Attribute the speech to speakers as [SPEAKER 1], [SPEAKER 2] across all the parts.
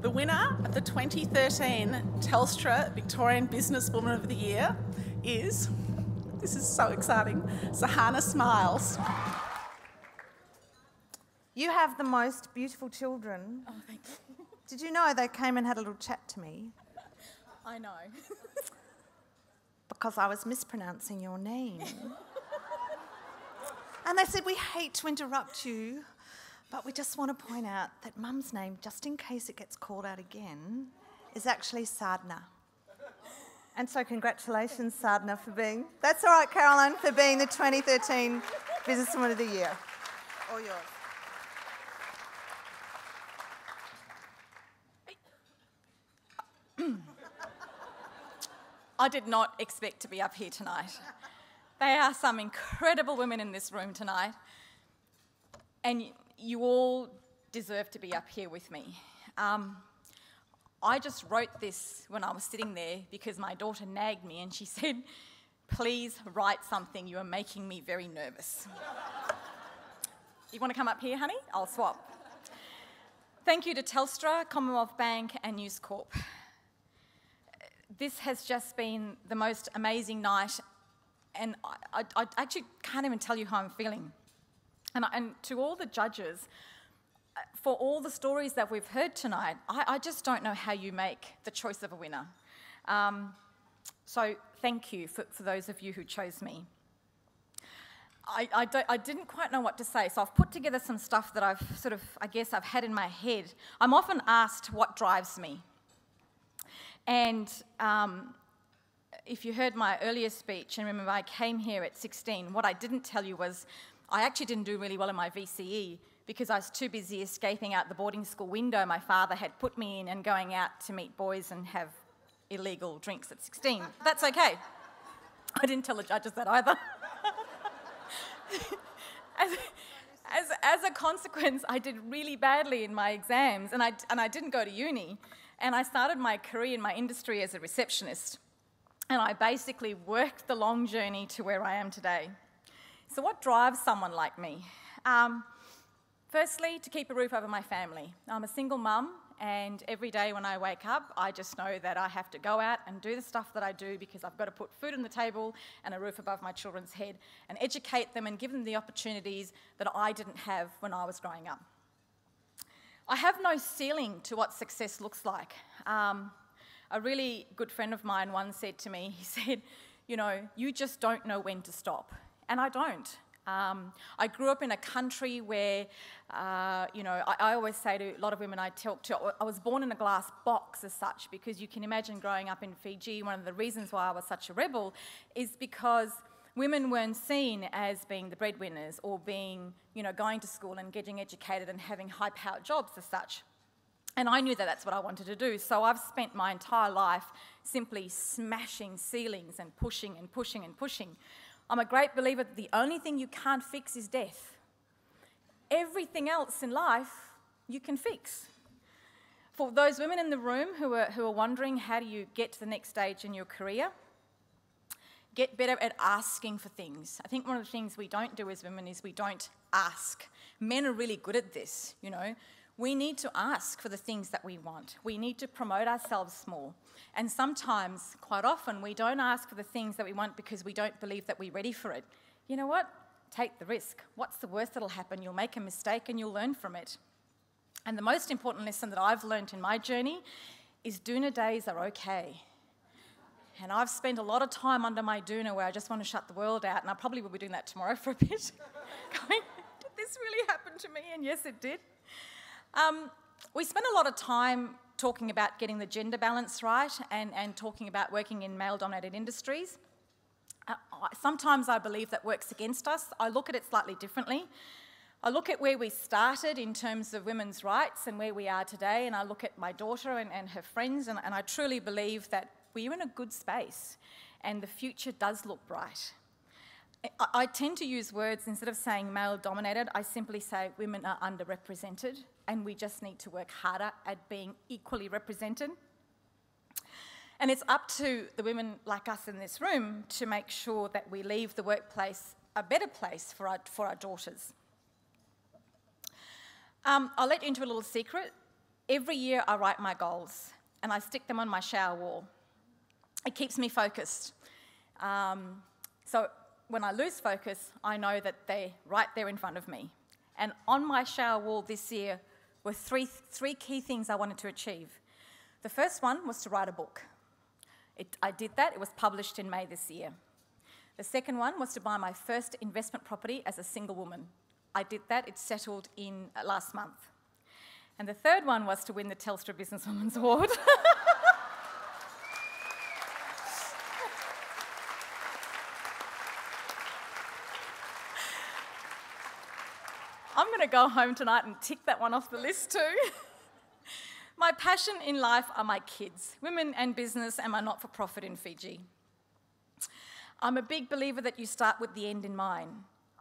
[SPEAKER 1] The winner of the 2013 Telstra Victorian Businesswoman of the Year is, this is so exciting, Sadhana Smiles.
[SPEAKER 2] You have the most beautiful children.
[SPEAKER 3] Oh, thank you.
[SPEAKER 2] Did you know they came and had a little chat to me?
[SPEAKER 3] I know.
[SPEAKER 2] Because I was mispronouncing your name. And they said, we hate to interrupt you, but we just want to point out that Mum's name, just in case it gets called out again, is actually Sadhana. And so congratulations, Sadhana, for being... That's all right, Caroline, for being the 2013 Businesswoman of the Year. All yours.
[SPEAKER 3] I did not expect to be up here tonight. There are some incredible women in this room tonight, and you all deserve to be up here with me. I just wrote this when I was sitting there because my daughter nagged me and she said, please write something, you are making me very nervous. You want to come up here, honey? I'll swap. Thank you to Telstra, Commonwealth Bank and News Corp. This has just been the most amazing night, and I actually can't even tell you how I'm feeling. And to all the judges, for all the stories that we've heard tonight, I just don't know how you make the choice of a winner. So thank you for those of you who chose me. I didn't quite know what to say, so I've put together some stuff that I've I've had in my head. I'm often asked what drives me. And if you heard my earlier speech, and remember I came here at 16, what I didn't tell you was I actually didn't do really well in my VCE because I was too busy escaping out the boarding school window my father had put me in and going out to meet boys and have illegal drinks at 16. That's okay. I didn't tell the judges that either. As a consequence, I did really badly in my exams, and I didn't go to uni. And I started my career in my industry as a receptionist. And I basically worked the long journey to where I am today. So what drives someone like me? Firstly, to keep a roof over my family. I'm a single mum, and every day when I wake up, I just know that I have to go out and do the stuff that I do because I've got to put food on the table and a roof above my children's head and educate them and give them the opportunities that I didn't have when I was growing up. I have no ceiling to what success looks like. A really good friend of mine once said to me, he said, you know, you just don't know when to stop. And I don't. I grew up in a country where, I always say to a lot of women I talk to, I was born in a glass box as such, because you can imagine growing up in Fiji, one of the reasons why I was such a rebel is because women weren't seen as being the breadwinners or being, going to school and getting educated and having high-powered jobs as such. And I knew that that's what I wanted to do. So I've spent my entire life simply smashing ceilings and pushing and pushing and pushing. I'm a great believer that the only thing you can't fix is death. Everything else in life you can fix. For those women in the room who are wondering how do you get to the next stage in your career, get better at asking for things. I think one of the things we don't do as women is we don't ask. Men are really good at this, We need to ask for the things that we want. We need to promote ourselves more. And sometimes, quite often, we don't ask for the things that we want because we don't believe that we're ready for it. You know what? Take the risk. What's the worst that'll happen? You'll make a mistake and you'll learn from it. And the most important lesson that I've learned in my journey is doona days are okay. And I've spent a lot of time under my doona where I just want to shut the world out, and I probably will be doing that tomorrow for a bit. Going, did this really happen to me? And yes, it did. We spend a lot of time talking about getting the gender balance right and talking about working in male-dominated industries. Sometimes I believe that works against us. I look at it slightly differently. I look at where we started in terms of women's rights and where we are today, and I look at my daughter and her friends, and I truly believe that we're in a good space and the future does look bright. I tend to use words, instead of saying male-dominated, I simply say women are underrepresented and we just need to work harder at being equally represented. And it's up to the women like us in this room to make sure that we leave the workplace a better place for our daughters. I'll let you into a little secret. Every year I write my goals and I stick them on my shower wall. It keeps me focused. So when I lose focus, I know that they're right there in front of me. And on my shower wall this year were three key things I wanted to achieve. The first one was to write a book. I did that. It was published in May this year. The second one was to buy my first investment property as a single woman. I did that. It settled in last month. And the third one was to win the Telstra Businesswoman's Award. I'm going to go home tonight and tick that one off the list too. My passion in life are my kids, women and business, and my not-for-profit in Fiji. I'm a big believer that you start with the end in mind.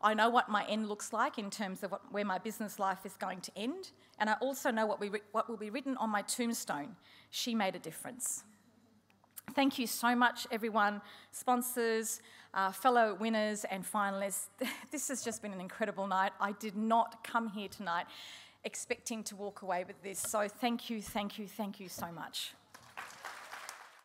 [SPEAKER 3] I know what my end looks like in terms of where my business life is going to end, and I also know what will be written on my tombstone. She made a difference. Thank you so much, everyone, sponsors, fellow winners and finalists. This has just been an incredible night. I did not come here tonight expecting to walk away with this, so thank you so much.